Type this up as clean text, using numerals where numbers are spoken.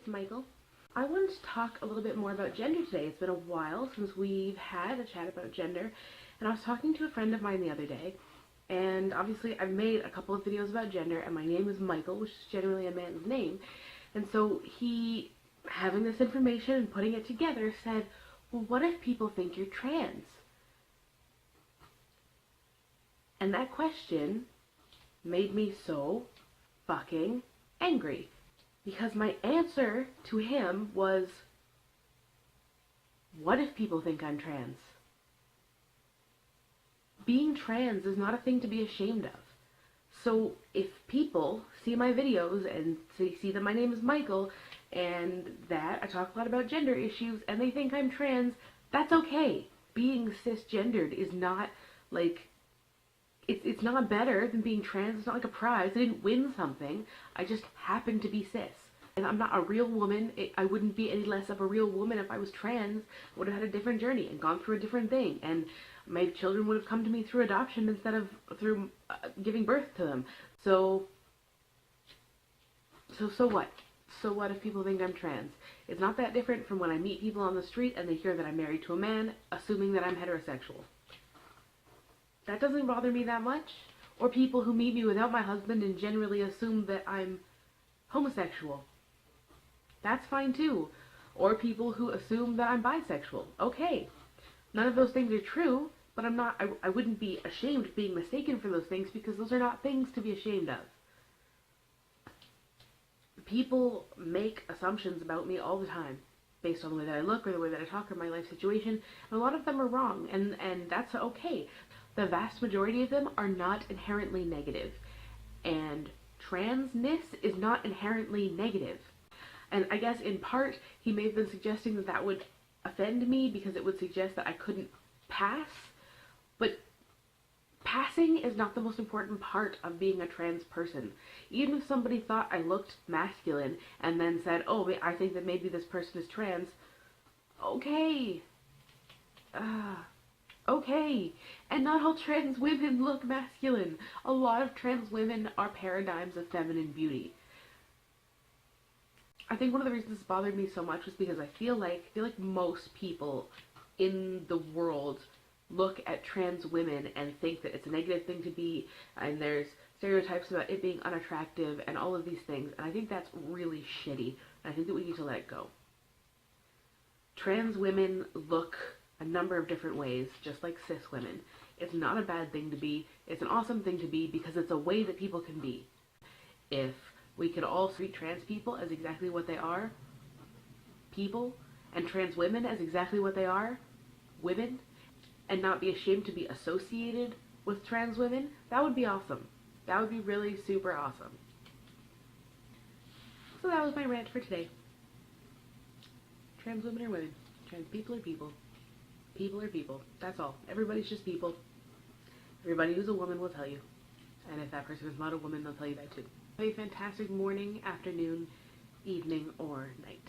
Mikal. I wanted to talk a little bit more about gender today. It's been a while since we've had a chat about gender, and I was talking to a friend of mine the other day, and obviously I've made a couple of videos about gender, and my name is Mikal, which is generally a man's name, and so he, having this information and putting it together, said, well, what if people think you're trans? And that question made me so fucking angry. Because my answer to him was, what if people think I'm trans? Being trans is not a thing to be ashamed of. So if people see my videos and see that my name is Mikal and that I talk a lot about gender issues and they think I'm trans, that's okay. Being cisgendered is not like, it's not better than being trans. It's not like a prize. I didn't win something. I just happen to be cis. And I'm not a real woman. I wouldn't be any less of a real woman if I was trans. I would have had a different journey and gone through a different thing. And my children would have come to me through adoption instead of through giving birth to them. So what? So what if people think I'm trans? It's not that different from when I meet people on the street and they hear that I'm married to a man, assuming that I'm heterosexual. That doesn't bother me that much. Or people who meet me without my husband and generally assume that I'm homosexual. That's fine too. Or people who assume that I'm bisexual. Okay. None of those things are true, but I wouldn't be ashamed of being mistaken for those things because those are not things to be ashamed of. People make assumptions about me all the time based on the way that I look or the way that I talk or my life situation, and a lot of them are wrong, and that's okay. The vast majority of them are not inherently negative, and transness is not inherently negative. And I guess in part he may have been suggesting that that would offend me because it would suggest that I couldn't pass, but passing is not the most important part of being a trans person. Even if somebody thought I looked masculine and then said, oh, I think that maybe this person is trans, okay. Okay. And not all trans women look masculine. A lot of trans women are paradigms of feminine beauty. I think one of the reasons this bothered me so much was because I feel like most people in the world look at trans women and think that it's a negative thing to be, and there's stereotypes about it being unattractive and all of these things, and I think that's really shitty, and I think that we need to let it go. Trans women look a number of different ways, just like cis women. It's not a bad thing to be, it's an awesome thing to be because it's a way that people can be. If we could all treat trans people as exactly what they are, people, and trans women as exactly what they are, women, and not be ashamed to be associated with trans women, that would be awesome. That would be really super awesome. So that was my rant for today. Trans women are women. Trans people are people. People are people. That's all. Everybody's just people. Everybody who's a woman will tell you. And if that person is not a woman, they'll tell you that too. Have a fantastic morning, afternoon, evening, or night.